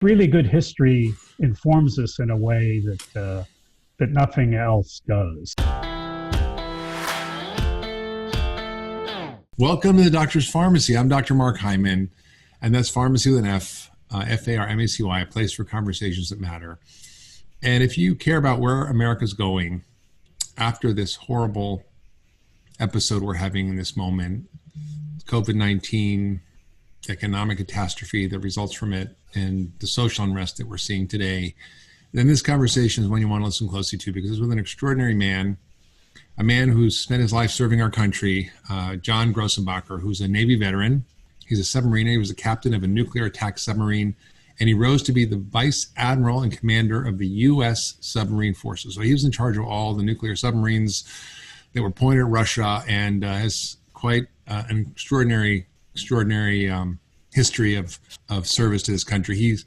really good history informs us in a way that nothing else does. Welcome to the Doctor's Farmacy. I'm Dr. Mark Hyman, and that's Farmacy with an F, F-A-R-M-A-C-Y, a place for conversations that matter. And if you care about where America's going after this horrible episode we're having in this moment, COVID-19, economic catastrophe that results from it, and the social unrest that we're seeing today, then this conversation is one you want to listen closely to, because it's with an extraordinary man, a man who's spent his life serving our country, John Grossenbacher, who's a Navy veteran. He's a submariner. He was a captain of a nuclear attack submarine, and he rose to be the Vice Admiral and Commander of the US Submarine Forces. So he was in charge of all the nuclear submarines that were pointed at Russia, and has quite an extraordinary history of service to this country. He's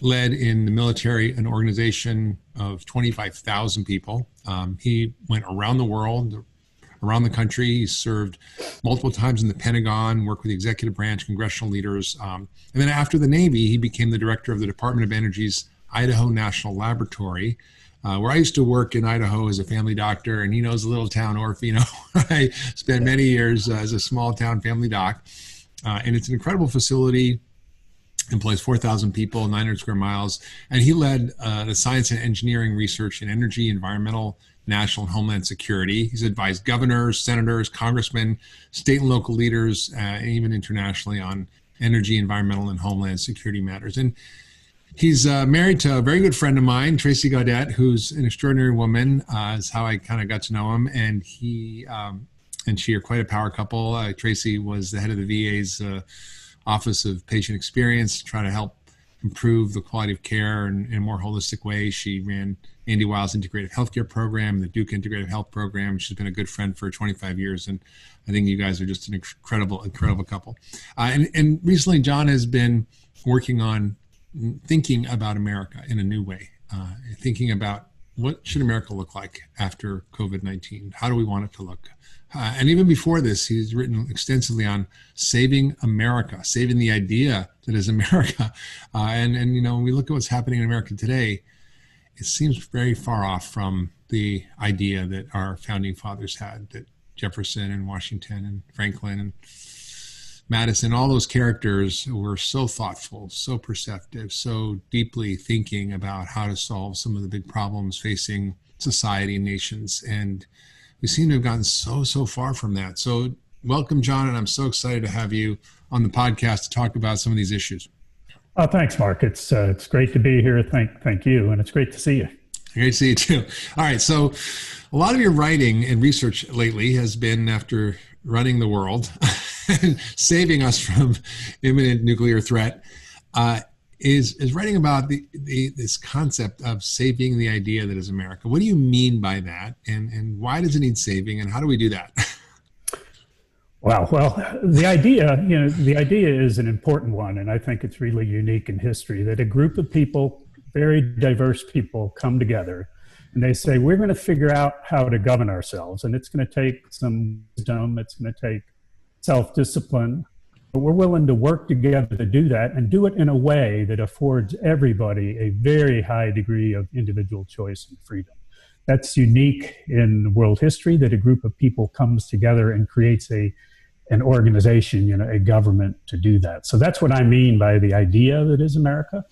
led in the military an organization of 25,000 people. He went around the world, around the country. He served multiple times in the Pentagon, worked with the executive branch, congressional leaders. And then after the Navy, he became the director of the Department of Energy's Idaho National Laboratory, where I used to work in Idaho as a family doctor, and he knows the little town Orfino. I spent many years as a small town family doc. And it's an incredible facility, employs 4,000 people, 900 square miles. And he led the science and engineering research in energy, environmental, national, and homeland security. He's advised governors, senators, congressmen, state and local leaders, and even internationally on energy, environmental, and homeland security matters. And he's married to a very good friend of mine, Tracy Gaudette, who's an extraordinary woman, is how I kind of got to know him. And he and she are quite a power couple. Tracy was the head of the VA's Office of Patient Experience, trying to help improve the quality of care in a more holistic way. She ran Andy Weil's Integrative Healthcare Program, the Duke Integrative Health Program. She's been a good friend for 25 years, and I think you guys are just an incredible couple. And recently, John has been working on thinking about America in a new way, thinking about what should America look like after COVID-19? How do we want it to look? And even before this, he's written extensively on saving America, saving the idea that is America. And you know, when we look at what's happening in America today, it seems very far off from the idea that our founding fathers had, that Jefferson and Washington and Franklin and Madison, all those characters were so thoughtful, so perceptive, so deeply thinking about how to solve some of the big problems facing society and nations. And we seem to have gotten so far from that. So welcome, John, and I'm so excited to have you on the podcast to talk about some of these issues. Oh, thanks, Mark. It's great to be here. Thank you, and it's great to see you. Great to see you too. All right, so a lot of your writing and research lately has been after running the world and saving us from imminent nuclear threat. Is writing about this concept of saving the idea that is America. What do you mean by that, and why does it need saving, and how do we do that? Wow. Well, the idea is an important one, and I think it's really unique in history that a group of people, very diverse people, come together and they say, we're going to figure out how to govern ourselves, and it's going to take some wisdom, it's going to take self-discipline. But we're willing to work together to do that, and do it in a way that affords everybody a very high degree of individual choice and freedom. That's unique in world history, that a group of people comes together and creates an organization, a government to do that. So that's what I mean by the idea that is America.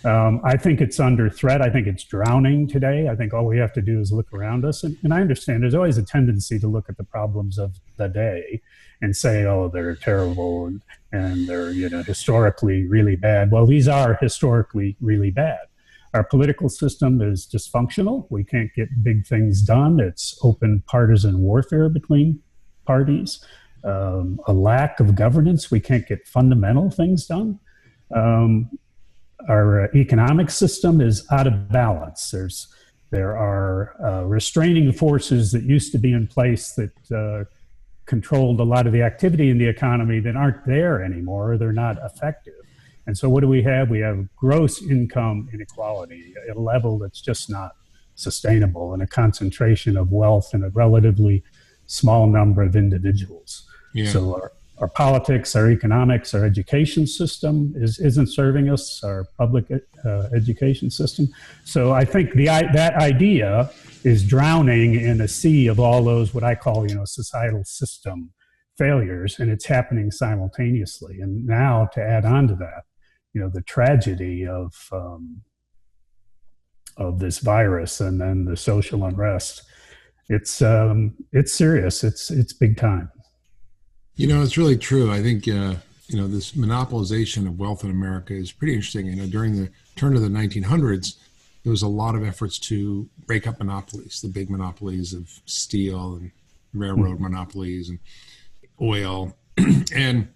I think it's under threat. I think it's drowning today. I think all we have to do is look around us. And I understand there's always a tendency to look at the problems of the day and say, oh, they're terrible and they're, historically really bad. Well, these are historically really bad. Our political system is dysfunctional. We can't get big things done. It's open partisan warfare between parties. A lack of governance. We can't get fundamental things done. Our economic system is out of balance. There are restraining forces that used to be in place that controlled a lot of the activity in the economy that aren't there anymore. They're not effective. And so what do we have? We have gross income inequality at a level that's just not sustainable, and a concentration of wealth in a relatively small number of individuals. Yeah. So our politics, our economics, our education system isn't serving us, our public education system. So I think that idea is drowning in a sea of all those, what I call, societal system failures, and it's happening simultaneously. And now to add on to that, the tragedy of this virus and then the social unrest, it's serious. It's big time. It's really true. I think, this monopolization of wealth in America is pretty interesting. During the turn of the 1900s, there was a lot of efforts to break up monopolies, the big monopolies of steel and railroad monopolies and oil. And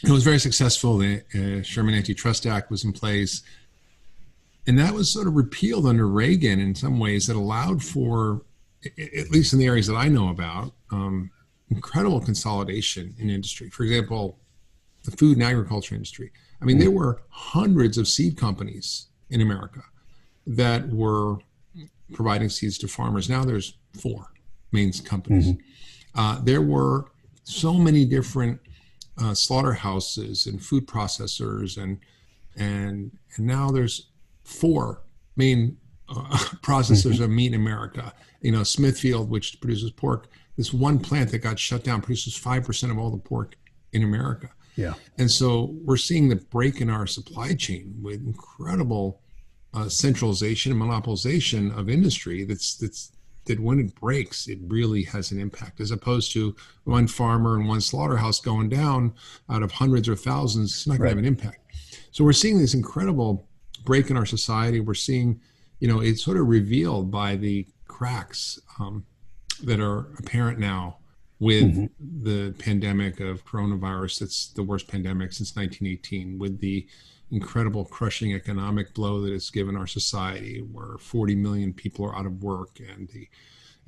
it was very successful. The Sherman Antitrust Act was in place. And that was sort of repealed under Reagan in some ways that allowed for, at least in the areas that I know about, incredible consolidation in industry. For example, the food and agriculture industry. I mean, there were hundreds of seed companies in America that were providing seeds to farmers. Now there's 4 main companies. There were so many different slaughterhouses and food processors, and now there's 4 main processors of meat in America. Smithfield, which produces pork, this one plant that got shut down produces 5% of all the pork in America. Yeah. And so we're seeing the break in our supply chain with incredible centralization and monopolization of industry that when it breaks, it really has an impact, as opposed to one farmer and one slaughterhouse going down out of hundreds or thousands. It's not going to have an impact. So we're seeing this incredible break in our society. We're seeing, it's sort of revealed by the cracks that are apparent now with the pandemic of coronavirus. That's the worst pandemic since 1918, with the incredible crushing economic blow that it's given our society, where 40 million people are out of work, and the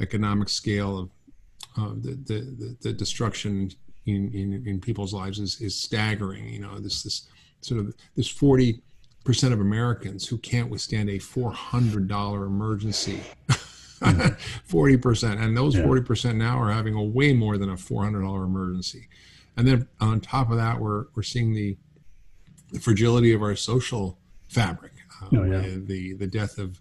economic scale of the destruction in people's lives is staggering. this 40% of Americans who can't withstand a $400 emergency. 40%, and those 40% now are having a way more than a $400 emergency. And then on top of that, we're seeing the fragility of our social fabric, the death of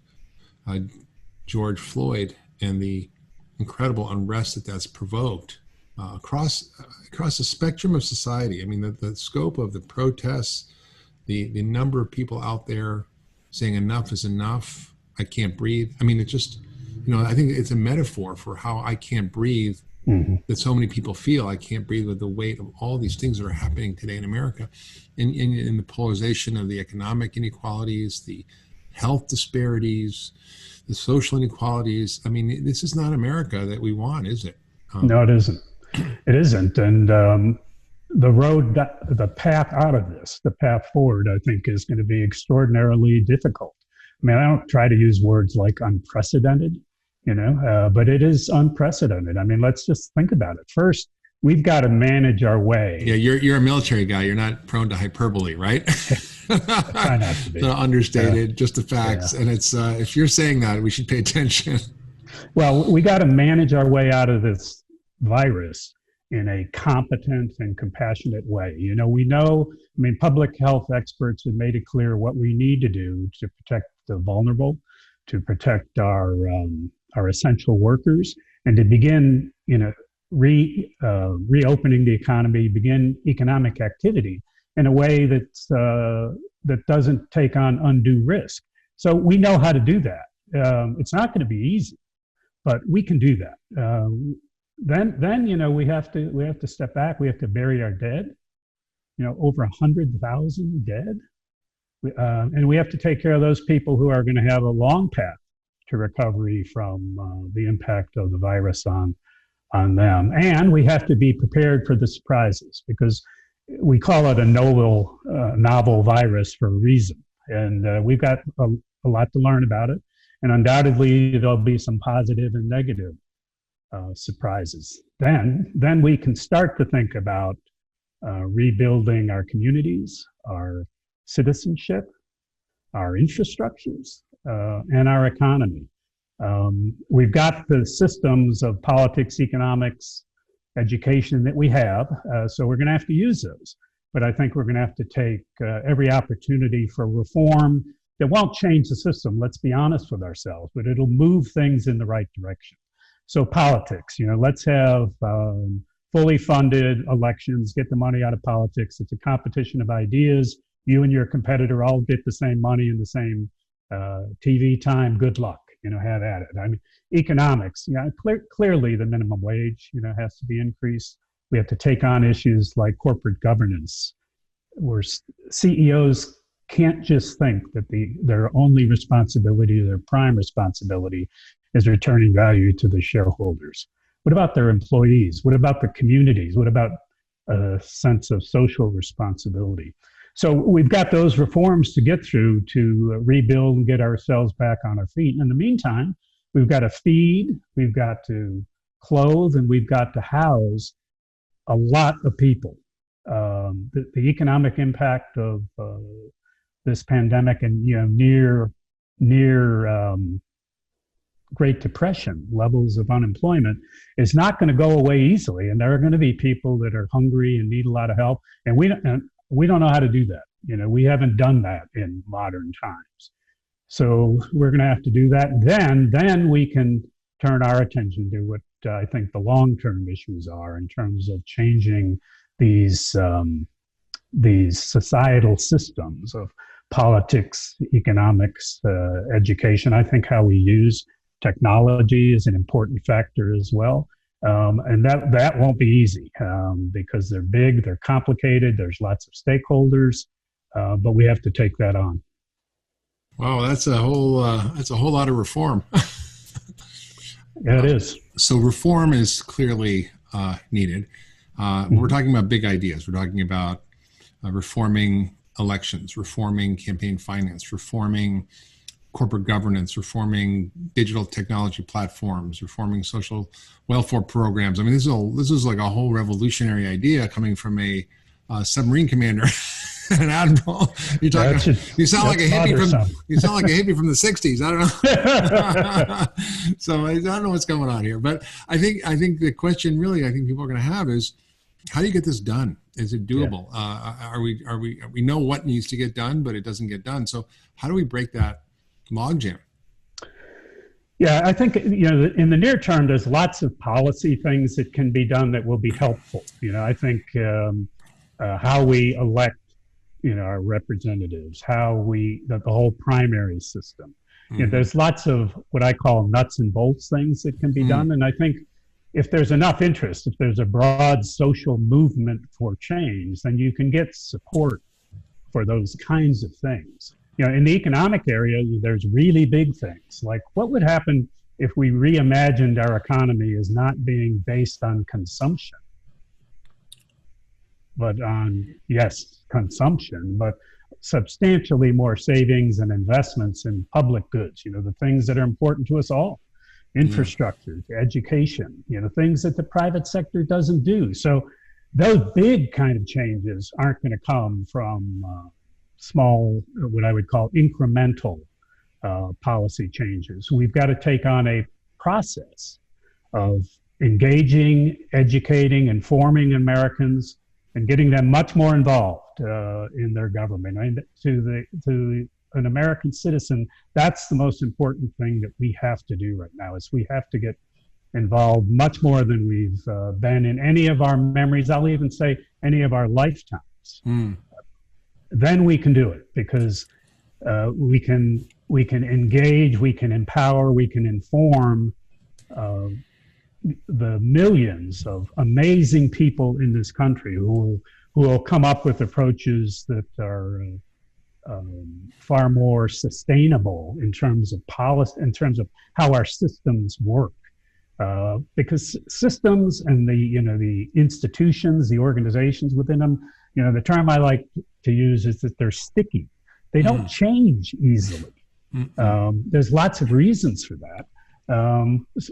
George Floyd, and the incredible unrest that's provoked across the spectrum of society. I mean, the scope of the protests, the number of people out there saying enough is enough, I can't breathe. I mean, it's just, I think it's a metaphor for how I can't breathe, that so many people feel. I can't breathe with the weight of all these things that are happening today in America, in the polarization of the economic inequalities, the health disparities, the social inequalities. I mean, this is not America that we want, is it? No, it isn't. It isn't. And the path out of this, the path forward, I think, is going to be extraordinarily difficult. I mean, I don't try to use words like unprecedented, but it is unprecedented. I mean, let's just think about it. First, we've got to manage our way. Yeah, you're a military guy. You're not prone to hyperbole, right? Try not to be. So understated, just the facts. Yeah. And it's if you're saying that, we should pay attention. Well, we got to manage our way out of this virus in a competent and compassionate way. We know, public health experts have made it clear what we need to do to protect the vulnerable, to protect our essential workers, and to begin, reopening the economy, begin economic activity in a way that doesn't take on undue risk. So we know how to do that. It's not going to be easy, but we can do that. Then we have to step back. We have to bury our dead. Over 100,000 dead, and we have to take care of those people who are going to have a long path to recovery from the impact of the virus on them. And we have to be prepared for the surprises, because we call it a novel virus for a reason. And we've got a lot to learn about it. And undoubtedly, there'll be some positive and negative surprises. Then we can start to think about rebuilding our communities, our citizenship, our infrastructures, and our economy. We've got the systems of politics, economics, education that we have. So we're going to have to use those. But I think we're going to have to take every opportunity for reform that won't change the system, let's be honest with ourselves, but it'll move things in the right direction. So politics, let's have fully funded elections, get the money out of politics. It's a competition of ideas. You and your competitor all get the same money and the same TV time. Good luck, have at it. I mean, economics, clearly the minimum wage, has to be increased. We have to take on issues like corporate governance, where CEOs can't just think that their only responsibility, their prime responsibility, is returning value to the shareholders. What about their employees? What about the communities? What about a sense of social responsibility? So we've got those reforms to get through to rebuild and get ourselves back on our feet. In the meantime, we've got to feed, we've got to clothe, and we've got to house a lot of people. The economic impact of this pandemic and near Great Depression levels of unemployment is not going to go away easily, and there are going to be people that are hungry and need a lot of help, and we don't know how to do that. We haven't done that in modern times, so we're going to have to do that. Then we can turn our attention to what I think the long-term issues are in terms of changing these societal systems of politics, economics, education. I think how we use technology is an important factor as well. And that won't be easy because they're big, they're complicated, there's lots of stakeholders, but we have to take that on. Wow, that's a whole lot of reform. Yeah, it is. So reform is clearly needed. We're talking about big ideas. We're talking about reforming elections, reforming campaign finance, reforming corporate governance, reforming digital technology platforms, reforming social welfare programs. I mean, this is like a whole revolutionary idea coming from a submarine commander, an admiral. You sound like a hippie from the '60s. I don't know. So I don't know what's going on here, but I think the question really I think people are going to have is, how do you get this done? Is it doable? Yeah. We know what needs to get done, but it doesn't get done. So how do we break that logjam? Yeah, I think in the near term, there's lots of policy things that can be done that will be helpful. I think how we elect our representatives, the whole primary system. Mm-hmm. There's lots of what I call nuts and bolts things that can be done, and I think if there's enough interest, if there's a broad social movement for change, then you can get support for those kinds of things. In the economic area, there's really big things, like what would happen if we reimagined our economy as not being based on consumption, but on, yes, consumption, but substantially more savings and investments in public goods, the things that are important to us all. Infrastructure, education, things that the private sector doesn't do. So those big kind of changes aren't going to come from small, what I would call incremental policy changes. We've got to take on a process of engaging, educating, informing Americans, and getting them much more involved in their government. And to an American citizen, that's the most important thing that we have to do right now, is we have to get involved much more than we've been in any of our memories. I'll even say any of our lifetimes. Then we can do it, because we can engage, we can empower, we can inform the millions of amazing people in this country who will come up with approaches that are far more sustainable in terms of policy, in terms of how our systems work. Because systems and the institutions, the organizations within them, the term I like to use is that they're sticky. They don't change easily. There's lots of reasons for that.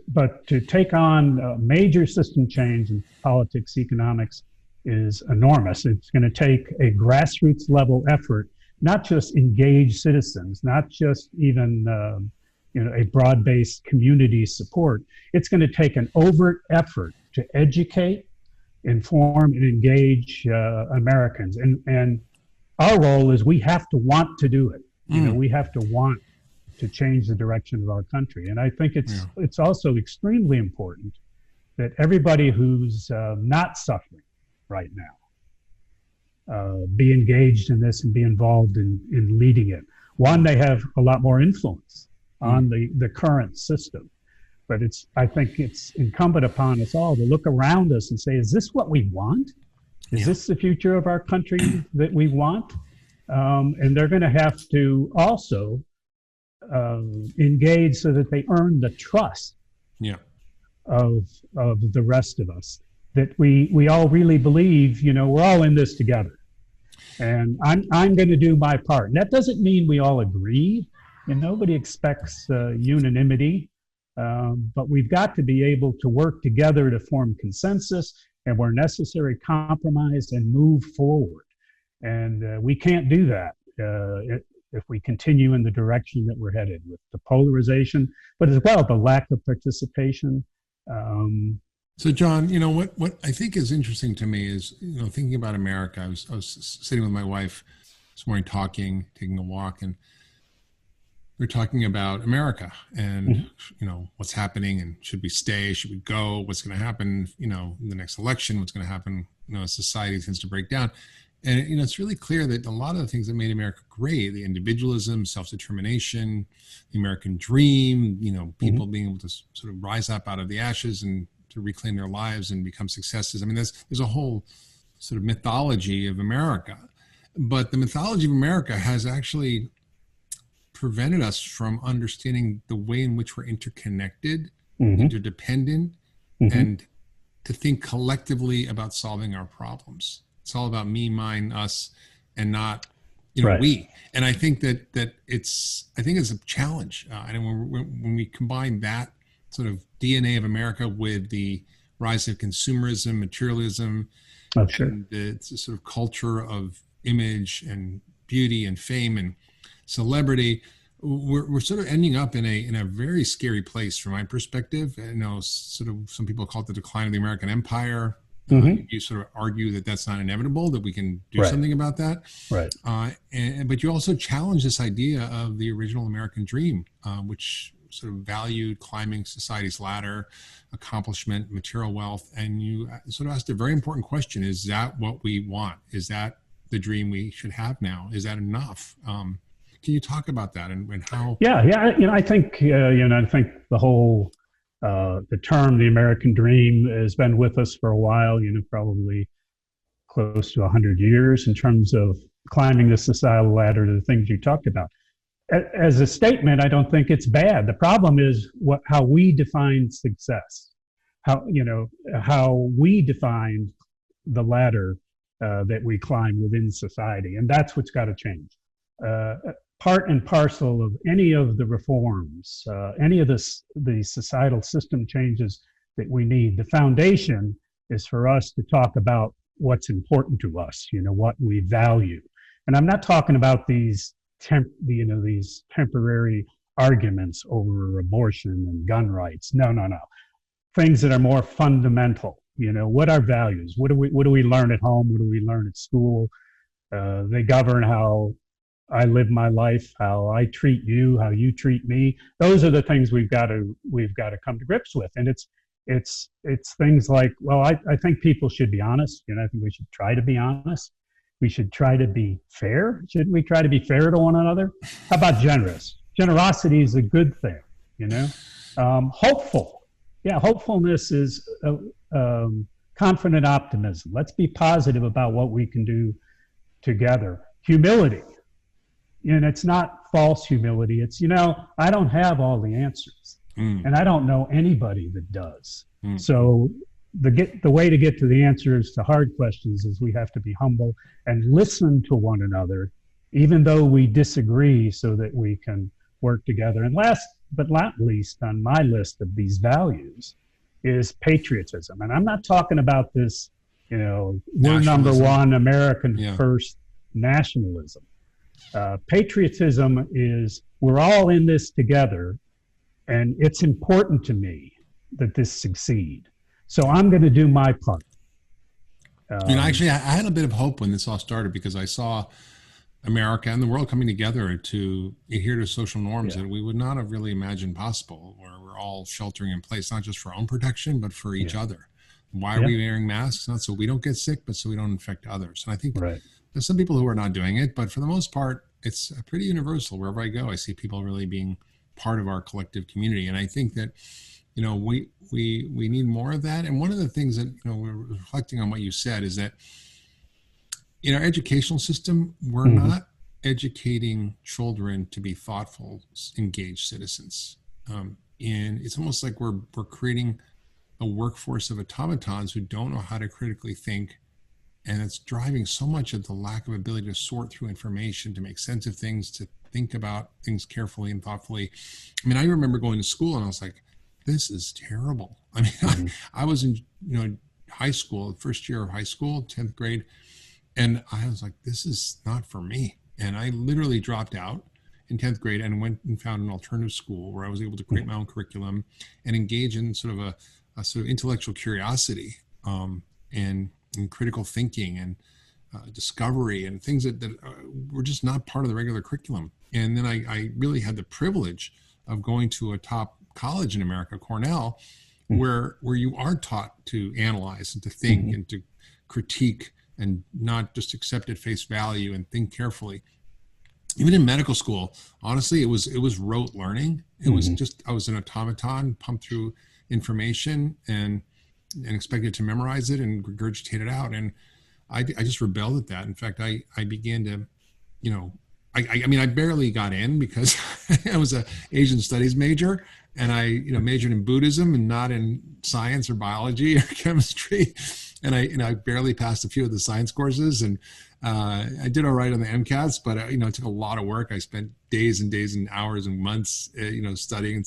But to take on major system change in politics, economics is enormous. It's going to take a grassroots level effort, not just engaged citizens, not just even a broad-based community support. It's going to take an overt effort to educate, inform and engage Americans. And our role is we have to want to do it. You know, we have to want to change the direction of our country. And I think it's also extremely important that everybody who's not suffering right now be engaged in this and be involved in leading it. One, they have a lot more influence on the current system. But I think it's incumbent upon us all to look around us and say, is this what we want? Is this the future of our country that we want? And they're going to have to also engage so that they earn the trust of the rest of us, that we all really believe, you know, we're all in this together. And I'm going to do my part. And that doesn't mean we all agree. And nobody expects unanimity. But we've got to be able to work together to form consensus and where necessary compromise and move forward. And we can't do that if we continue in the direction that we're headed with the polarization, but as well the lack of participation. So John, you know, what I think is interesting to me is, you know, thinking about America. I was sitting with my wife this morning taking a walk, and we're talking about America and, you know, what's happening and should we stay, should we go, what's going to happen, you know, in the next election, what's going to happen, you know, as society tends to break down. And, you know, it's really clear that a lot of the things that made America great, the individualism, self-determination, the American dream, you know, people being able to sort of rise up out of the ashes and to reclaim their lives and become successes. I mean, there's a whole sort of mythology of America, but the mythology of America has actually prevented us from understanding the way in which we're interconnected, interdependent, and to think collectively about solving our problems. It's all about me, mine, us, and not, you know, we. And I think that it's a challenge. And when we combine that sort of DNA of America with the rise of consumerism, materialism, and the sort of culture of image and beauty and fame and celebrity, we're sort of ending up in a very scary place from my perspective. You know, sort of some people call it the decline of the American empire. You sort of argue that that's not inevitable, that we can do something about that. But you also challenge this idea of the original American dream, which sort of valued climbing society's ladder, accomplishment, material wealth. And you sort of asked a very important question: is that what we want? Is that the dream we should have now? Is that enough? Can you talk about that and how? Yeah. You know, I think I think the whole the term "the American dream" has been with us for a while. You know, probably close to 100 years in terms of climbing the societal ladder to the things you talked about. As a statement, I don't think it's bad. The problem is how we define success. How we define the ladder that we climb within society, and that's what's got to change. Part and parcel of any of the reforms, any of the societal system changes that we need, the foundation is for us to talk about what's important to us, you know, what we value. And I'm not talking about these temporary arguments over abortion and gun rights. No. Things that are more fundamental. You know, what are values? What do we learn at home? What do we learn at school? They govern how I live my life, how I treat you, how you treat me. Those are the things we've got to come to grips with. And it's things like, well, I think people should be honest. You know, I think we should try to be honest. We should try to be fair. Shouldn't we try to be fair to one another? How about generous? Generosity is a good thing, you know. Hopeful. Yeah, hopefulness is confident optimism. Let's be positive about what we can do together. Humility. And it's not false humility. It's, you know, I don't have all the answers. And I don't know anybody that does. So the way to get to the answers to hard questions is we have to be humble and listen to one another, even though we disagree, so that we can work together. And last but not least on my list of these values is patriotism. And I'm not talking about this, you know, we're number one, American first nationalism. Patriotism is we're all in this together, and it's important to me that this succeed. So I'm going to do my part. Actually, I had a bit of hope when this all started because I saw America and the world coming together to adhere to social norms that we would not have really imagined possible, where we're all sheltering in place, not just for our own protection, but for each other. Why are we wearing masks? Not so we don't get sick, but so we don't infect others. And I think there's some people who are not doing it, but for the most part, it's pretty universal. Wherever I go, I see people really being part of our collective community. And I think that, we need more of that. And one of the things that, we're reflecting on what you said is that in our educational system, we're not educating children to be thoughtful, engaged citizens. And it's almost like we're creating a workforce of automatons who don't know how to critically think. And it's driving so much of the lack of ability to sort through information, to make sense of things, to think about things carefully and thoughtfully. I mean, I remember going to school and I was like, this is terrible. I mean, I was in, high school, first year of high school, 10th grade. And I was like, this is not for me. And I literally dropped out in 10th grade and went and found an alternative school where I was able to create my own curriculum and engage in sort of a sort of intellectual curiosity and critical thinking and discovery and things that were just not part of the regular curriculum. And then I really had the privilege of going to a top college in America, Cornell, where you are taught to analyze and to think and to critique and not just accept at face value and think carefully. Even in medical school, honestly, it was rote learning. It was just, I was an automaton, pumped through information and expected to memorize it and regurgitate it out. And I just rebelled at that. In fact, I began to, I mean, I barely got in because I was an Asian studies major and I, majored in Buddhism and not in science or biology or chemistry. And I barely passed a few of the science courses, and I did all right on the MCATs, but it took a lot of work. I spent days and days and hours and months, studying,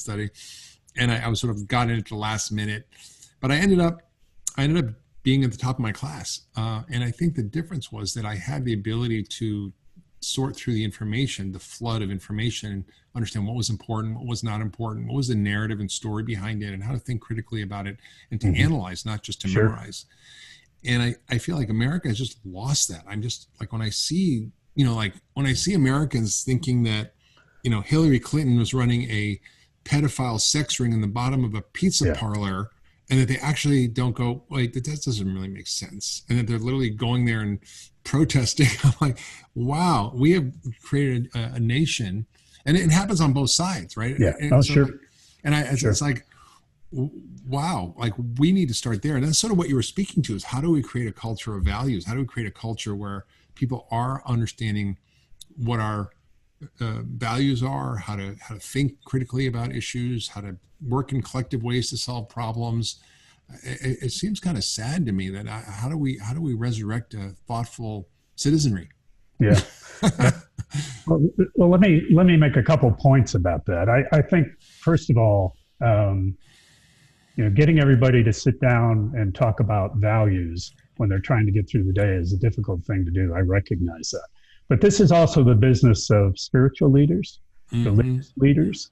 and I was sort of got in at the last minute. But I ended up being at the top of my class, and I think the difference was that I had the ability to sort through the information, the flood of information, and understand what was important, what was not important, what was the narrative and story behind it, and how to think critically about it, and to analyze, not just to memorize. And I feel like America has just lost that. I'm just like, when I see, when I see Americans thinking that, Hillary Clinton was running a pedophile sex ring in the bottom of a pizza parlor, and that they actually don't go, wait, that doesn't really make sense. And that they're literally going there and protesting. I'm like, wow, we have created a nation, and it happens on both sides, right? Yeah. And it's like, wow, like we need to start there. And that's sort of what you were speaking to, is how do we create a culture of values? How do we create a culture where people are understanding what our values are, how to think critically about issues, how to work in collective ways to solve problems. It seems kind of sad to me that how do we resurrect a thoughtful citizenry? Yeah. Well, let me make a couple points about that. I think, first of all, getting everybody to sit down and talk about values when they're trying to get through the day is a difficult thing to do. I recognize that. But this is also the business of spiritual leaders, religious leaders,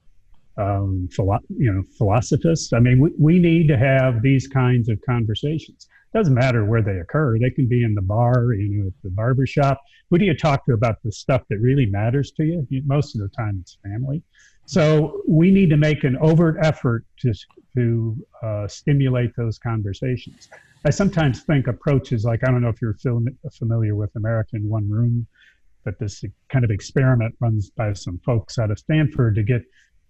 philosophists. I mean, we need to have these kinds of conversations. Doesn't matter where they occur. They can be in the bar, at the barber shop. Who do you talk to about the stuff that really matters to you? Most of the time, it's family. So we need to make an overt effort to stimulate those conversations. I sometimes think approaches like, I don't know if you're familiar with America in One Room, but this kind of experiment runs by some folks out of Stanford to get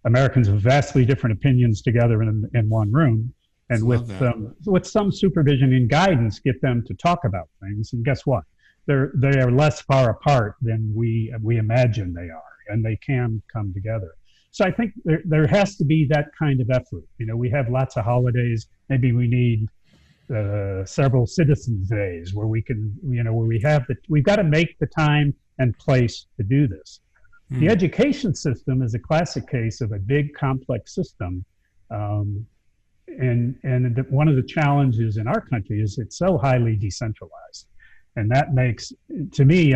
Americans with vastly different opinions together in one room, and with some supervision and guidance, get them to talk about things. And guess what? They are less far apart than we imagine they are, and they can come together. So I think there has to be that kind of effort. We have lots of holidays. Maybe we need several citizens' days where we can, we've got to make the time and place to do this. The education system is a classic case of a big, complex system. And one of the challenges in our country is it's so highly decentralized. And that makes, to me,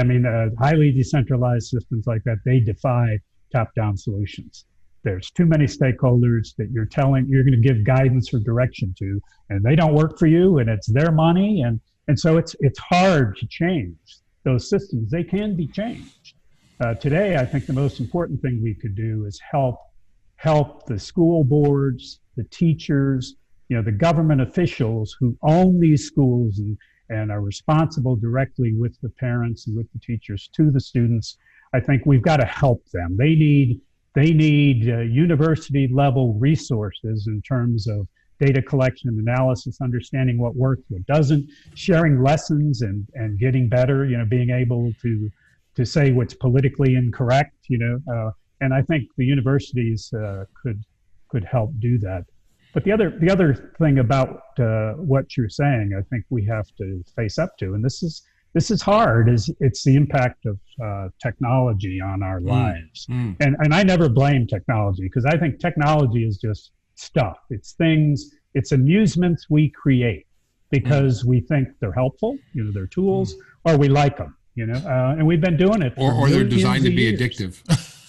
highly decentralized systems like that, they defy top-down solutions. There's too many stakeholders that you're going to give guidance or direction to, and they don't work for you, and it's their money, and And so it's hard to change those systems. They can be changed. Today, I think the most important thing we could do is help the school boards, the teachers, the government officials who own these schools and are responsible directly with the parents and with the teachers to the students. I think we've got to help them. They need university level resources in terms of data collection and analysis, understanding what works, what doesn't, sharing lessons and getting better, being able to say what's politically incorrect, and I think the universities could help do that. But the other thing about what you're saying, I think we have to face up to, and this is hard, is it's the impact of technology on our lives. And I never blame technology, because I think technology is just stuff. It's things, it's amusements we create because we think they're helpful, they're tools, or we like them, and we've been doing it. Or they're designed to be addictive.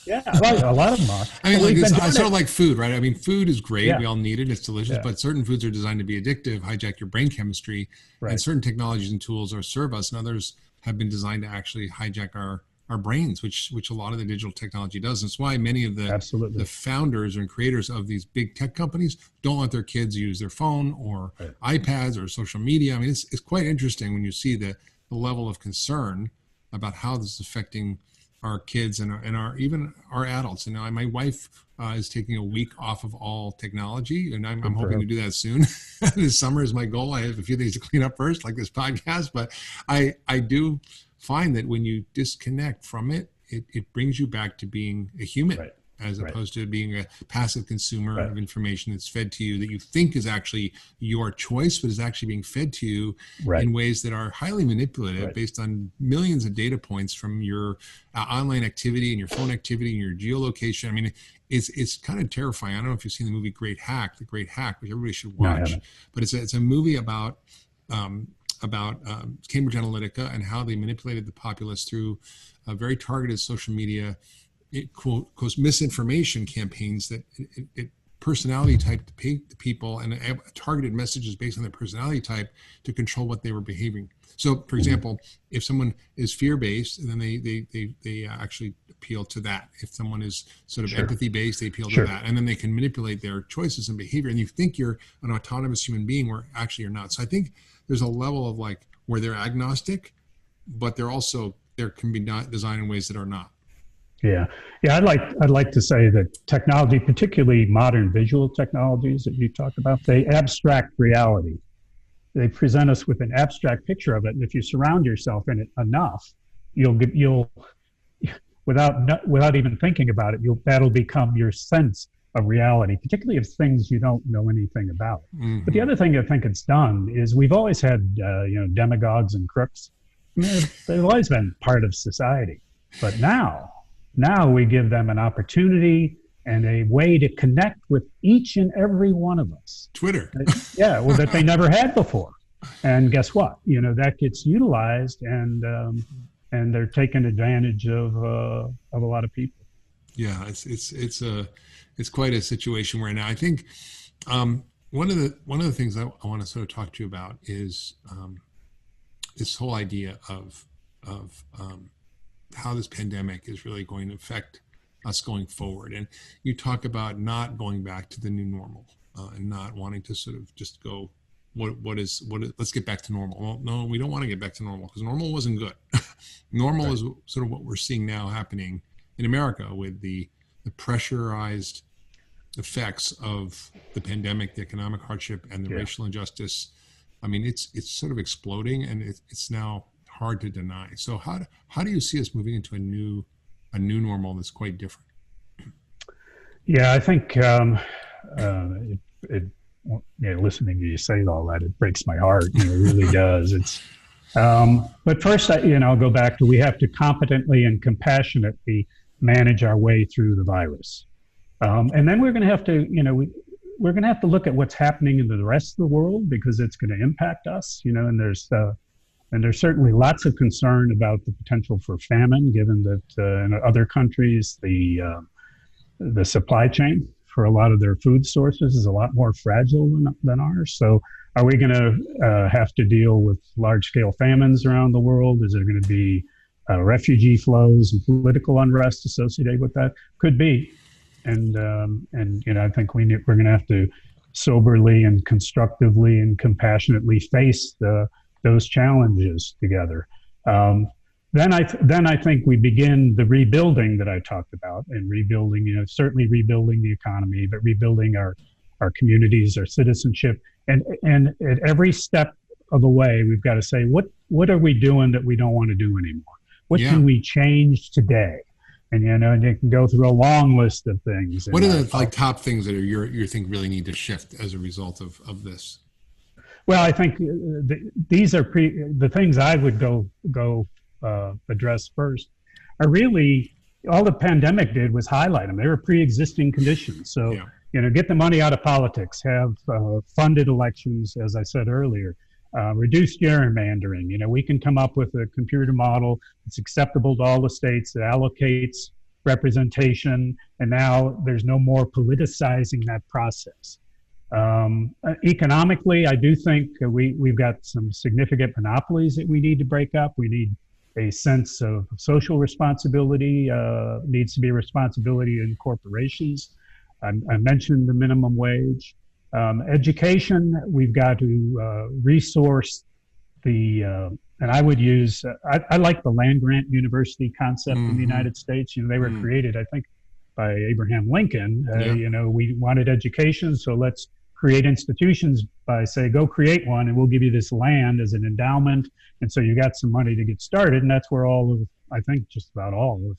Yeah, a lot of them are. I mean, it's sort of like food, right? I mean, food is great. Yeah. We all need it. It's delicious. Yeah. But certain foods are designed to be addictive, hijack your brain chemistry. Right. And certain technologies and tools serve us, and others have been designed to actually hijack our brains, which a lot of the digital technology does. That's why many of the founders and creators of these big tech companies don't let their kids use their phone or iPads or social media. I mean, it's quite interesting when you see the level of concern about how this is affecting our kids and even our adults. And now my wife is taking a week off of all technology, and I'm hoping to do that soon. This summer is my goal. I have a few things to clean up first, like this podcast, but I do find that when you disconnect from it, it brings you back to being a human, as opposed to being a passive consumer of information that's fed to you that you think is actually your choice, but is actually being fed to you in ways that are highly manipulative based on millions of data points from your online activity and your phone activity and your geolocation. I mean, it's kind of terrifying. I don't know if you've seen the movie The Great Hack, which everybody should watch. No, but it's a movie about Cambridge Analytica and how they manipulated the populace through very targeted social media, quote, misinformation campaigns that it personality type the people and targeted messages based on their personality type to control what they were behaving. So, for example, if someone is fear-based, then they actually appeal to that. If someone is sort of empathy-based, they appeal to that. And then they can manipulate their choices and behavior. And you think you're an autonomous human being where actually you're not. So I think there's a level of where they're agnostic, but there can be not designed in ways that are not. Yeah. I'd like to say that technology, particularly modern visual technologies that you talk about, they abstract reality. They present us with an abstract picture of it, and if you surround yourself in it enough, you'll without even thinking about it, that'll become your sense of reality, particularly of things you don't know anything about. Mm-hmm. But the other thing I think it's done is we've always had demagogues and crooks. I mean, they've always been part of society, but now we give them an opportunity and a way to connect with each and every one of us. Twitter. That they never had before. And guess what? That gets utilized, and they're taking advantage of a lot of people. Yeah, it's quite a situation right now. I think one of the things I want to sort of talk to you about is this whole idea of how this pandemic is really going to affect us going forward. And you talk about not going back to the new normal and not wanting to sort of just go, let's get back to normal. Well, no, we don't want to get back to normal because normal wasn't good. Normal is sort of what we're seeing now happening in America with the pressurized effects of the pandemic, the economic hardship, and the racial injustice. I mean, it's sort of exploding, and it's now hard to deny. So how do you see us moving into a new normal that's quite different? Yeah, I think listening to you say all that, it breaks my heart. It really does. But first, I'll go back to we have to competently and compassionately manage our way through the virus, and then we're going to have to, we're going to have to look at what's happening in the rest of the world because it's going to impact us. And there's certainly lots of concern about the potential for famine, given that in other countries the supply chain for a lot of their food sources is a lot more fragile than ours. So Are we going to have to deal with large-scale famines around the world? Is there going to be refugee flows and political unrest associated with that? Could be, and I think we're going to have to soberly and constructively and compassionately face those challenges together. Then I think we begin the rebuilding that I talked about, and rebuilding, certainly rebuilding the economy, but rebuilding our communities, our citizenship, and at every step of the way, we've got to say, what are we doing that we don't want to do anymore? What can we change today? And you can go through a long list of things. What are the top things that you think really need to shift as a result of this? Well, I think these are the things I would go address first are really, all the pandemic did was highlight them. They were pre-existing conditions. So, get the money out of politics, have funded elections, as I said earlier, reduce gerrymandering. We can come up with a computer model that's acceptable to all the states, that allocates representation, and now there's no more politicizing that process. Economically, I do think we've got some significant monopolies that we need to break up. We need a sense of social responsibility, needs to be a responsibility in corporations. I mentioned the minimum wage. Education, we've got to resource and I would use, I like the land-grant university concept in the United States. They were created, I think, by Abraham Lincoln. We wanted education, so let's create institutions by go create one, and we'll give you this land as an endowment. And so you got some money to get started, and that's where I think just about all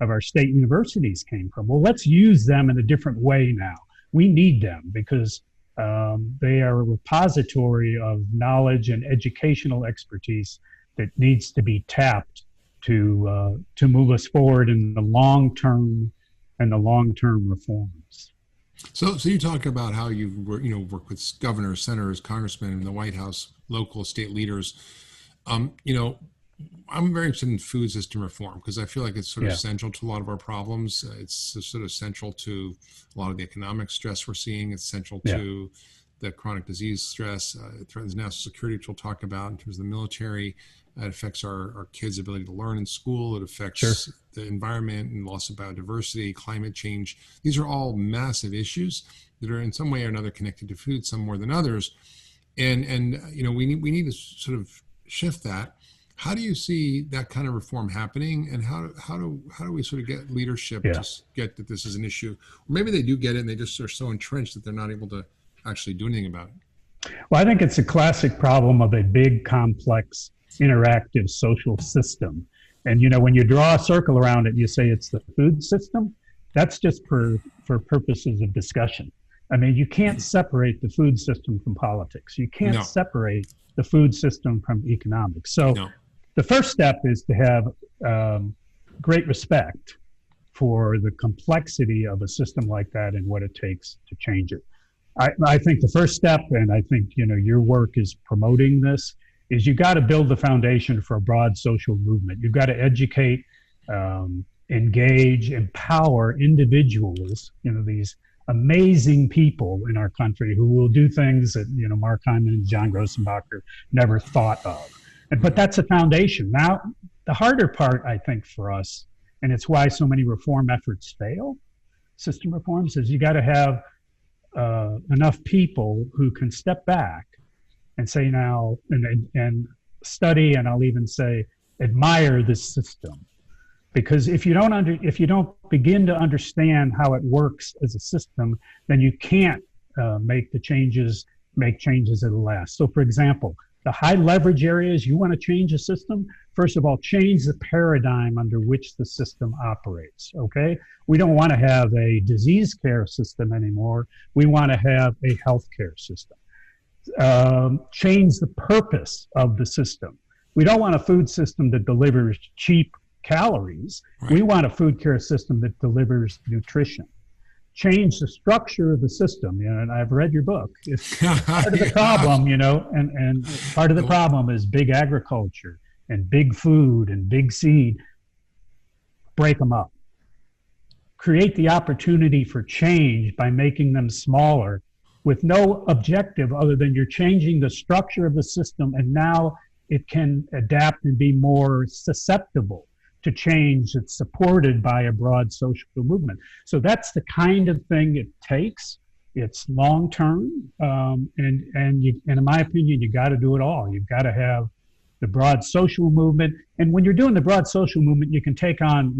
of our state universities came from. Well, let's use them in a different way now. We need them because they are a repository of knowledge and educational expertise that needs to be tapped to move us forward in the long term reforms. So you talk about how you work with governors, senators, congressmen in the White House, local state leaders. I'm very interested in food system reform because I feel like it's sort of central to a lot of our problems. It's sort of central to a lot of the economic stress we're seeing. It's central to the chronic disease stress. It threatens national security, which we'll talk about in terms of the military. It affects our kids' ability to learn in school. It affects the environment and loss of biodiversity, climate change. These are all massive issues that are in some way or another connected to food, some more than others. And we need to sort of shift that. How do you see that kind of reform happening, and how do we sort of get leadership to get that this is an issue? Or maybe they do get it and they just are so entrenched that they're not able to actually do anything about it. Well, I think it's a classic problem of a big, complex, interactive social system. And when you draw a circle around it and you say it's the food system, that's just for purposes of discussion. I mean, you can't separate the food system from politics. You can't separate the food system from economics. So the first step is to have great respect for the complexity of a system like that and what it takes to change it. I think the first step, and I think your work is promoting this, is you got to build the foundation for a broad social movement. You've got to educate, engage, empower individuals, these amazing people in our country who will do things that, Mark Hyman and John Grossenbacher never thought of. But that's a foundation. Now, the harder part, I think, for us, and it's why so many reform efforts fail, system reforms, is you got to have enough people who can step back and say now, and study, and I'll even say admire this system. Because if you don't begin to understand how it works as a system, then you can't make changes that'll last. So, for example, the high leverage areas, you want to change a system, first of all, change the paradigm under which the system operates, okay? We don't want to have a disease care system anymore. We want to have a healthcare system. Change the purpose of the system. We don't want a food system that delivers cheap calories. Right. We want a food care system that delivers nutrition. Change the structure of the system. And I've read your book. It's part of the problem, and part of the problem is big agriculture and big food and big seed. Break them up. Create the opportunity for change by making them smaller with no objective other than you're changing the structure of the system, and now it can adapt and be more susceptible to change that's supported by a broad social movement. So that's the kind of thing it takes. It's long term, and in my opinion, you got to do it all. You've got to have the broad social movement, and when you're doing the broad social movement, you can take on,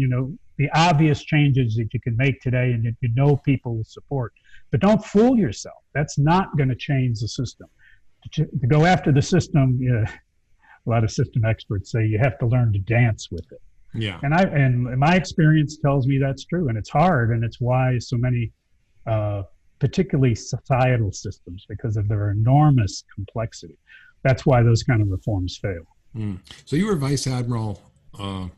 the obvious changes that you can make today, and you know people will support. But don't fool yourself. That's not going to change the system. To go after the system, a lot of system experts say you have to learn to dance with it. Yeah. And my experience tells me that's true, and it's hard, and it's why so many, particularly societal systems, because of their enormous complexity. That's why those kind of reforms fail. Mm. So you were Vice Admiral of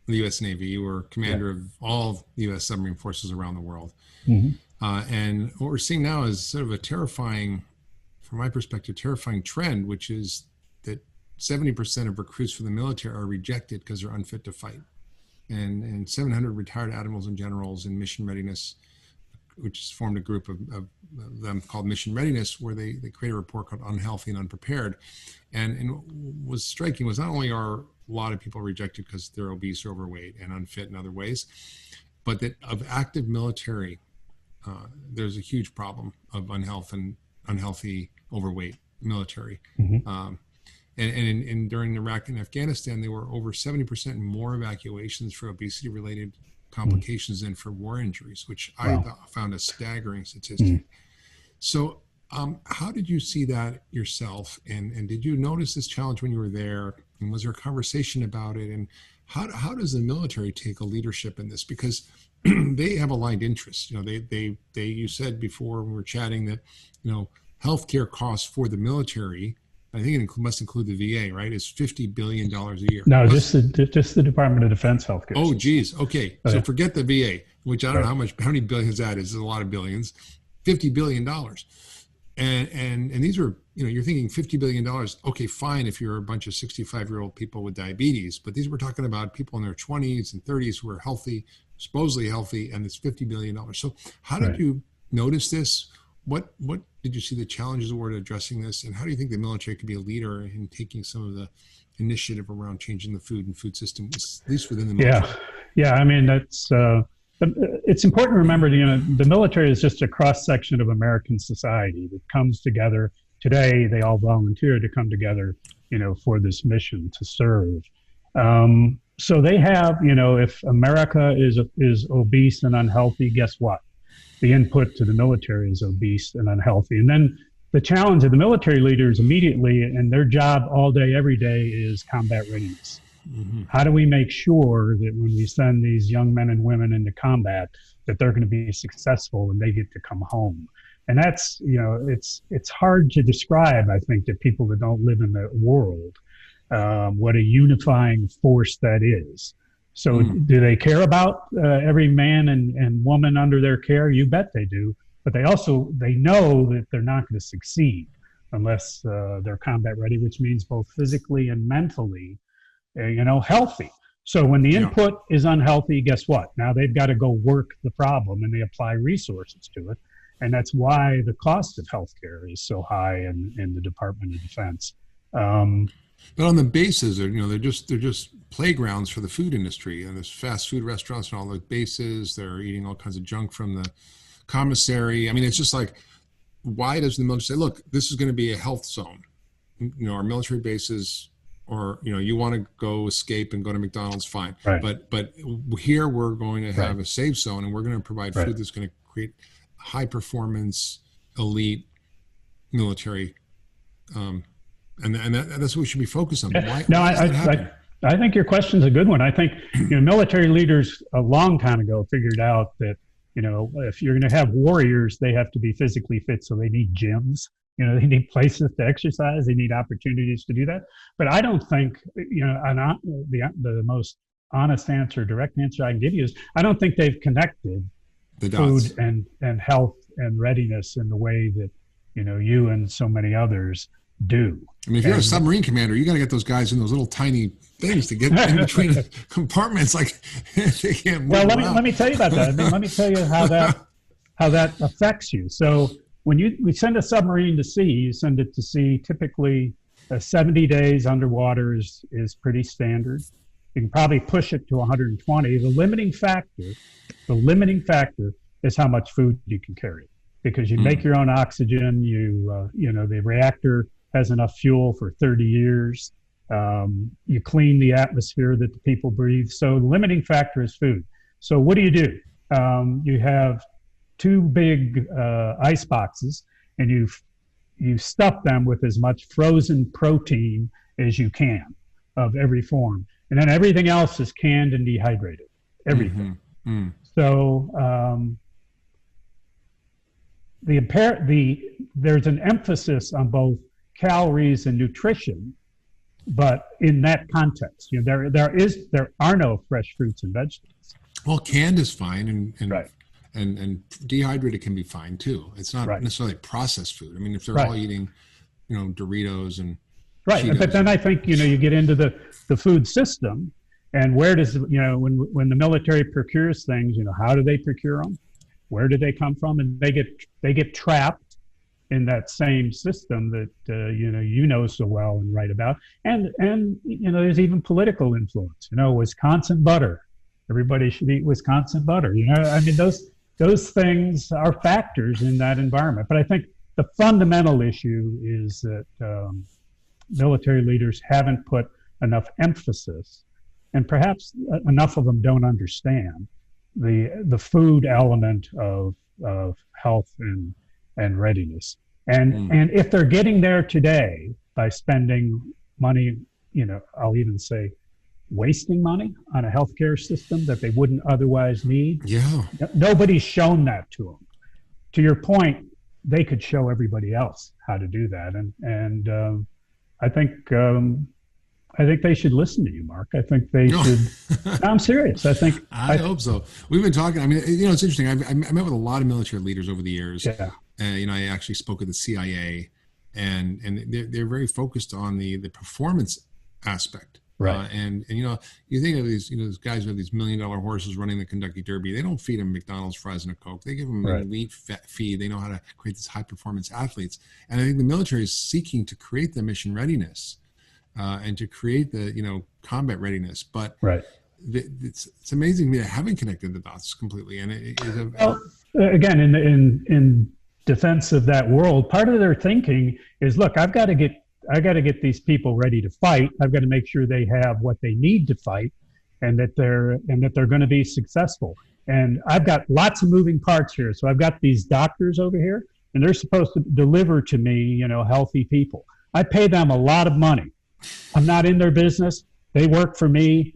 the U.S. Navy. You were commander of all U.S. submarine forces around the world. Mm-hmm. And what we're seeing now is sort of a terrifying, from my perspective, terrifying trend, which is that 70% of recruits for the military are rejected because they're unfit to fight. And 700 retired admirals and generals in mission readiness, which has formed a group of them called Mission Readiness, where they create a report called Unhealthy and Unprepared. And what was striking was not only are a lot of people rejected because they're obese or overweight and unfit in other ways, but that of active military, there's a huge problem of unhealthy, overweight military. Mm-hmm. And during Iraq and Afghanistan, there were over 70% more evacuations for obesity-related complications than for war injuries, which I found a staggering statistic. So how did you see that yourself? And did you notice this challenge when you were there? And was there a conversation about it? And how does the military take a leadership in this? Because they have aligned interests. You said before when we were chatting that, healthcare costs for the military, I think it must include the VA, right? It's $50 billion a year. No, just the Department of Defense healthcare. Oh, geez. Okay. So forget the VA, which I don't know how many billions that is. It's a lot of billions. $50 billion. And these are, you're thinking $50 billion. Okay, fine if you're a bunch of 65-year-old people with diabetes, but these we're talking about people in their 20s and 30s who are healthy, supposedly healthy, and it's $50 billion. So how did you notice this? What did you see the challenges were to addressing this, and how do you think the military could be a leader in taking some of the initiative around changing the food and food system, at least within the military? Yeah. I mean, that's it's important to remember. The military is just a cross section of American society that comes together. Today, they all volunteer to come together, for this mission to serve. So they have, if America is obese and unhealthy, guess what? The input to the military is obese and unhealthy. And then the challenge of the military leaders immediately, and their job all day, every day, is combat readiness. Mm-hmm. How do we make sure that when we send these young men and women into combat, that they're going to be successful and they get to come home? And that's, it's hard to describe, I think, to people that don't live in the world, what a unifying force that is. So do they care about every man and woman under their care? You bet they do. But they know that they're not going to succeed unless they're combat ready, which means both physically and mentally, healthy. So when the input is unhealthy, guess what? Now they've got to go work the problem, and they apply resources to it. And that's why the cost of healthcare is so high in the Department of Defense. But on the bases, they're just playgrounds for the food industry, and there's fast food restaurants and all the bases. They're eating all kinds of junk from the commissary. I mean, it's just like, why does the military say, look, this is going to be a health zone? Our military bases, or you want to go escape and go to McDonald's, fine. Right. But here we're going to have a safe zone, and we're going to provide food that's going to create high performance, elite military. And that's what we should be focused on. Why I think your question's a good one. I think military leaders a long time ago figured out that if you're going to have warriors, they have to be physically fit, so they need gyms. They need places to exercise. They need opportunities to do that. But I don't think the most honest answer, direct answer I can give you is I don't think they've connected the food and health and readiness in the way that you and so many others do. I mean, if you're a submarine commander, you got to get those guys in those little tiny things to get in between compartments. Like they can't move. Well, let me tell you about that. I mean, let me tell you how that affects you. So when we send a submarine to sea, you send it to sea typically 70 days underwater is pretty standard. You can probably push it to 120. The limiting factor is how much food you can carry, because you make your own oxygen. The reactor has enough fuel for 30 years. You clean the atmosphere that the people breathe. So the limiting factor is food. So what do? You have two big ice boxes, and you stuff them with as much frozen protein as you can of every form. And then everything else is canned and dehydrated, everything. So there's an emphasis on both calories and nutrition, but in that context, there are no fresh fruits and vegetables. Well, canned is fine, right. and dehydrated can be fine too. It's not necessarily processed food. I mean, if they're all eating, Doritos and Cheetos. But then I think you get into the food system, and where does when the military procures things, how do they procure them? Where do they come from? And they get trapped in that same system that so well and write about. And there's even political influence. Wisconsin butter. Everybody should eat Wisconsin butter. I mean, those things are factors in that environment. But I think the fundamental issue is that military leaders haven't put enough emphasis, and perhaps enough of them don't understand the food element of health and readiness. And if they're getting there today by spending money, I'll even say wasting money on a healthcare system that they wouldn't otherwise need. Yeah. Nobody's shown that to them. To your point, they could show everybody else how to do that. And I think they should listen to you, Mark. I think they should. I'm serious. I hope so. We've been talking. I mean, it's interesting. I met with a lot of military leaders over the years. Yeah. I actually spoke with the CIA, and they're very focused on the performance aspect. Right. And you think of these these guys with these $1 million horses running the Kentucky Derby. They don't feed them McDonald's fries and a Coke. They give them an elite feed. They know how to create these high performance athletes. And I think the military is seeking to create the mission readiness and to create the combat readiness. But it's amazing to me. I haven't connected the dots completely. And it is again in defense of that world, part of their thinking is, look, I got to get these people ready to fight. I've got to make sure they have what they need to fight, and that they're going to be successful. And I've got lots of moving parts here. So I've got these doctors over here, and they're supposed to deliver to me, healthy people. I pay them a lot of money. I'm not in their business. They work for me.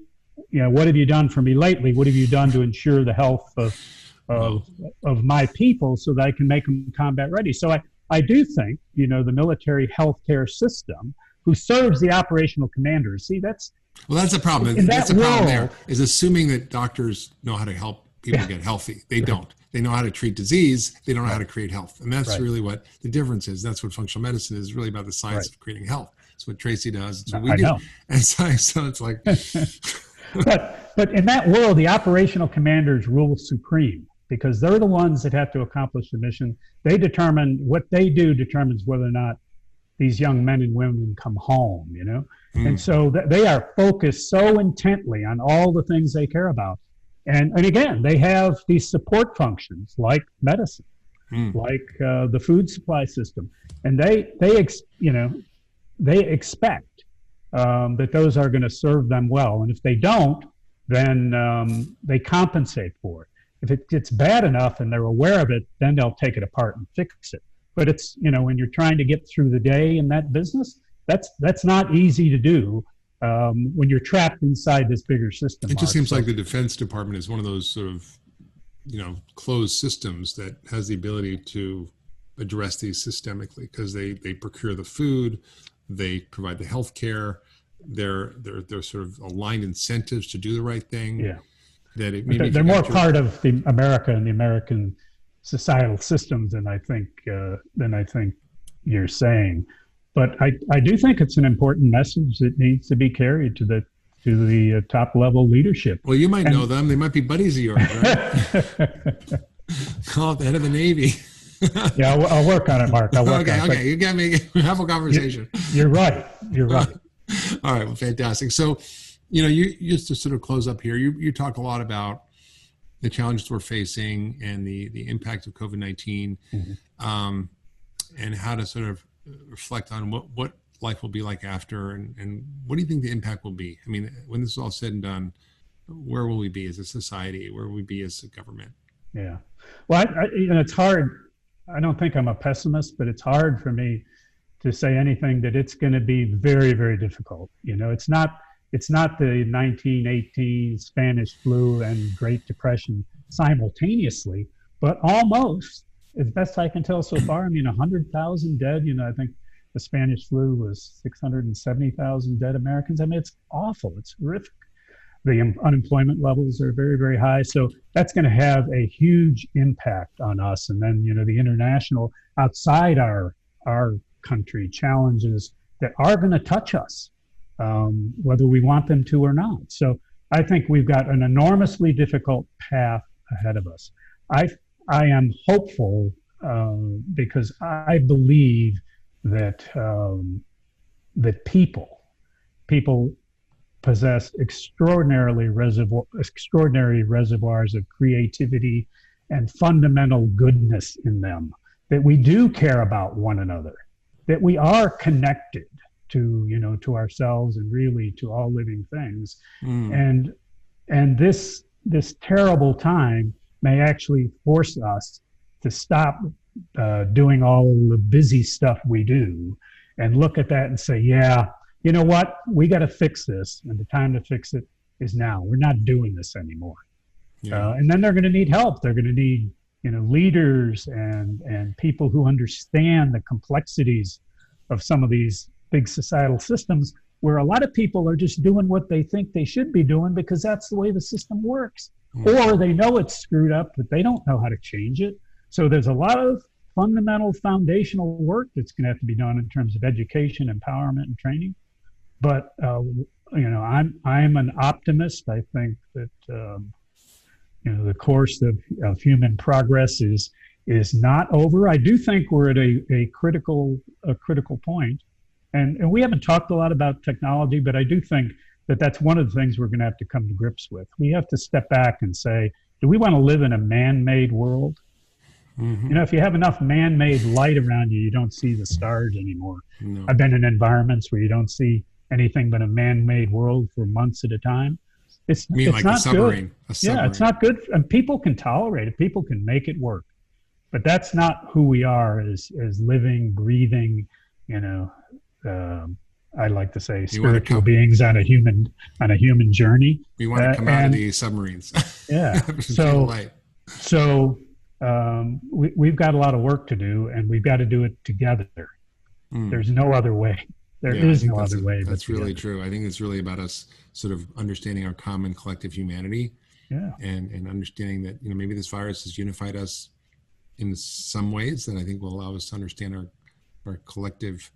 What have you done for me lately? What have you done to ensure the health of my people so that I can make them combat ready? So I do think, the military healthcare system, who serves the operational commanders. See, that's the problem. That's the problem there, is assuming that doctors know how to help people get healthy. They don't. They know how to treat disease. They don't know how to create health. And that's really what the difference is. That's what functional medicine is, really about the science of creating health. It's what Tracy does. It's what we do. Know. And so it's like... but in that world, the operational commanders rule supreme, because they're the ones that have to accomplish the mission. They determine what they do determines whether or not these young men and women come home, And so they are focused so intently on all the things they care about. And again, they have these support functions like medicine, like the food supply system. And they expect that those are going to serve them well. And if they don't, then they compensate for it. If it gets bad enough and they're aware of it, then they'll take it apart and fix it. But it's, when you're trying to get through the day in that business, that's not easy to do when you're trapped inside this bigger system. It just seems like the Defense Department is one of those sort of, closed systems that has the ability to address these systemically, because they procure the food, they provide the health care, they're sort of aligned incentives to do the right thing. Yeah. They're more part of the America and the American societal systems than I think you're saying. But I do think it's an important message that needs to be carried to the top level leadership. Well, you might know them. They might be buddies of yours, right? Call it the head of the Navy. Yeah, I'll work on it, Mark. I'll work on it. Okay. You got me. Have a conversation. You're right. You're right. All right. Well, fantastic. So, you just to sort of close up here, you talk a lot about the challenges we're facing and the impact of COVID-19, and how to sort of reflect on what life will be like after, and what do you think the impact will be? I mean, when this is all said and done, where will we be as a society? Where will we be as a government? Yeah. Well, it's hard. I don't think I'm a pessimist, but it's hard for me to say anything that it's going to be very, very difficult. It's not the 1918 Spanish flu and Great Depression simultaneously, but almost, as best I can tell so far. I mean, 100,000 dead. I think the Spanish flu was 670,000 dead Americans. I mean, it's awful. It's horrific. The unemployment levels are very, very high. So that's going to have a huge impact on us. And then, the international, outside our country, challenges that are going to touch us, whether we want them to or not. So I think we've got an enormously difficult path ahead of us. I am hopeful because I believe that that people possess extraordinary reservoirs of creativity and fundamental goodness in them, that we do care about one another, that we are connected to ourselves and really to all living things. And this terrible time may actually force us to stop doing all the busy stuff we do and look at that and say, yeah, you know what? We got to fix this, and the time to fix it is now. We're not doing this anymore. Yeah. And then they're going to need help. They're going to need, leaders and people who understand the complexities of some of these big societal systems, where a lot of people are just doing what they think they should be doing because that's the way the system works. Or they know it's screwed up, but they don't know how to change it. So there's a lot of fundamental foundational work that's going to have to be done in terms of education, empowerment, and training. But I'm an optimist. I think that the course of human progress is not over. I do think we're at a critical point, and we haven't talked a lot about technology, but I do think that that's one of the things we're going to have to come to grips with. We have to step back and say, do we want to live in a man-made world? If you have enough man-made light around you, you don't see the stars anymore. No. I've been in environments where you don't see anything but a man-made world for months at a time. It's like not a submarine. Good. Yeah, it's not good. And people can tolerate it. People can make it work. But that's not who we are as living, breathing, I like to say spiritual beings on a human journey. We want to come out of these submarines. Yeah. We've got a lot of work to do, and we've got to do it together. There's no other way. There is no other way. That's really true. I think it's really about us sort of understanding our common collective humanity. Yeah. And understanding that, maybe this virus has unified us in some ways that I think will allow us to understand our collective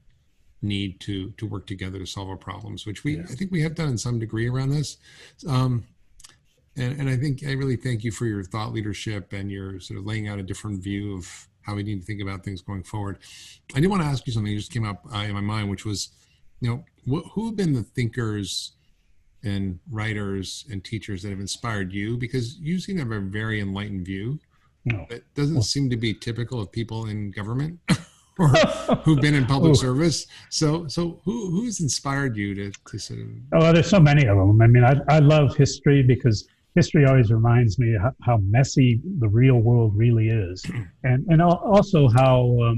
need to work together to solve our problems, which I think we have done in some degree around this. And I think I really thank you for your thought leadership and your sort of laying out a different view of how we need to think about things going forward. I did want to ask you something that just came up in my mind, which was, who have been the thinkers and writers and teachers that have inspired you? Because you seem to have a very enlightened view. No. That doesn't seem to be typical of people in government or who've been in public service. So who's inspired you to sort of? Oh, there's so many of them. I mean, I love history because history always reminds me how messy the real world really is, and also how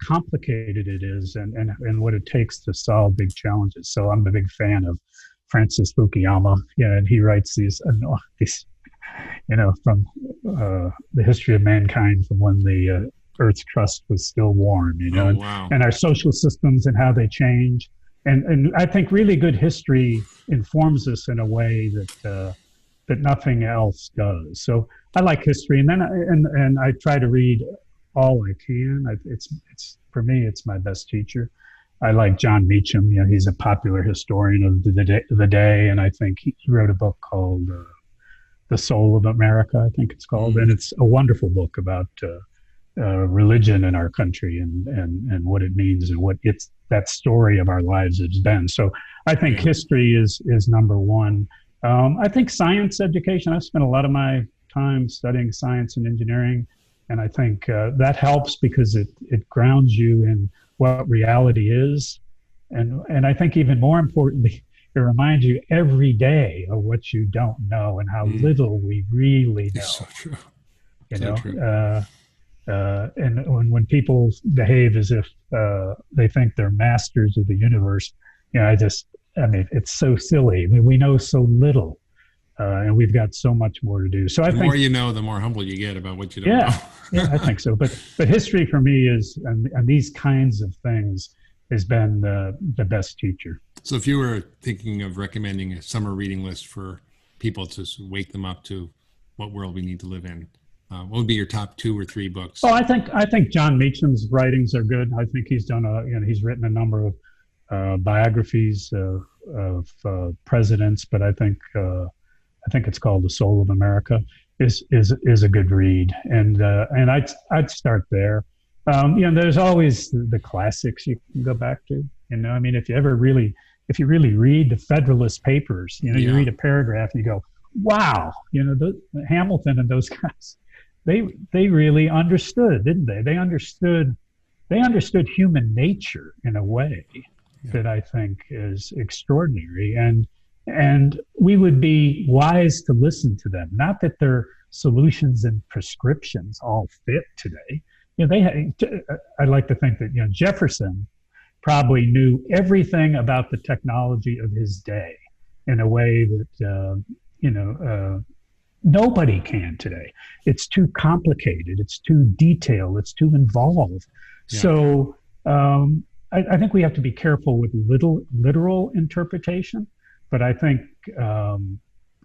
complicated it is, and what it takes to solve big challenges. So I'm a big fan of Francis Fukuyama. Yeah, and he writes these from the history of mankind from when the Earth's crust was still warm, and our social systems and how they change. And I think really good history informs us in a way that nothing else does. So I like history, and then I try to read all I can. It's for me, it's my best teacher. I like John Meacham. He's a popular historian of the day, and I think he wrote a book called The Soul of America, I think it's called, and it's a wonderful book about religion in our country and what it means and what it's that story of our lives has been. So I think history is number one. I think science education. I've spent a lot of my time studying science and engineering, and I think that helps because it grounds you in what reality is, and I think even more importantly, it reminds you every day of what you don't know and how little we really know. It's so true. You So know, true. and when people behave as if they think they're masters of the universe, I mean, it's so silly. I mean, we know so little, and we've got so much more to do. So I The think, more you know, the more humble you get about what you don't know. yeah, I think so. But history for me is, and these kinds of things has been the best teacher. So if you were thinking of recommending a summer reading list for people to wake them up to what world we need to live in, what would be your top 2 or 3 books? Oh, I think John Meacham's writings are good. I think he's done he's written a number of biographies of presidents, but I think it's called The Soul of America is a good read, and I'd start there. There's always the classics you can go back to. I mean, if you really read the Federalist Papers, you read a paragraph and you go, wow, Hamilton and those guys, they really understood, didn't they? They understood human nature in a way that I think is extraordinary, and we would be wise to listen to them. Not that their solutions and prescriptions all fit today. I'd like to think that Jefferson probably knew everything about the technology of his day in a way that nobody can today. It's too complicated. It's too detailed. It's too involved. Yeah. So I think we have to be careful with literal interpretation, but I think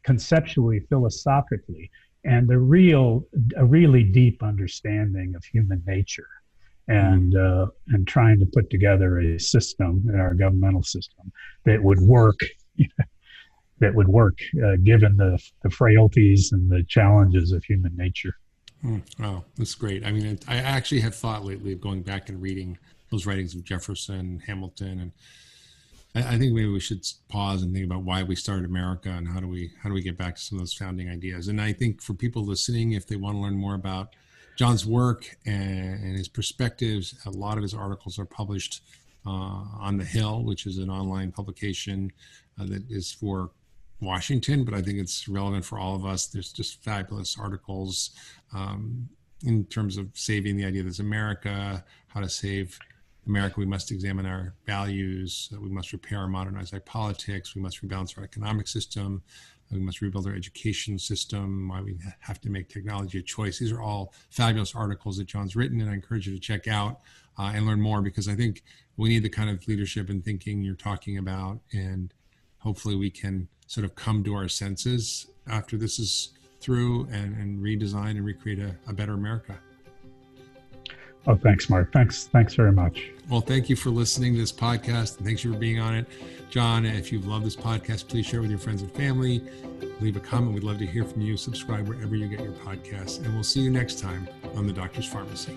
conceptually, philosophically, and a really deep understanding of human nature, and trying to put together a system in our governmental system that would work. Given the frailties and the challenges of human nature. Wow, that's great. I mean, I actually have thought lately of going back and reading those writings of Jefferson, Hamilton, and I think maybe we should pause and think about why we started America and how do we get back to some of those founding ideas. And I think for people listening, if they want to learn more about John's work and his perspectives, a lot of his articles are published on The Hill, which is an online publication that is for Washington, but I think it's relevant for all of us. There's just fabulous articles in terms of saving the idea that America, how to save America. We must examine our values. We must repair and modernize our politics. We must rebalance our economic system. We must rebuild our education system. Why we have to make technology a choice. These are all fabulous articles that John's written, and I encourage you to check out and learn more, because I think we need the kind of leadership and thinking you're talking about, and hopefully we can sort of come to our senses after this is through and redesign and recreate a better America. Oh, thanks, Mark. Thanks very much. Well, thank you for listening to this podcast, and thanks for being on it. John, if you've loved this podcast, please share it with your friends and family. Leave a comment. We'd love to hear from you. Subscribe wherever you get your podcasts, and we'll see you next time on The Doctor's Farmacy.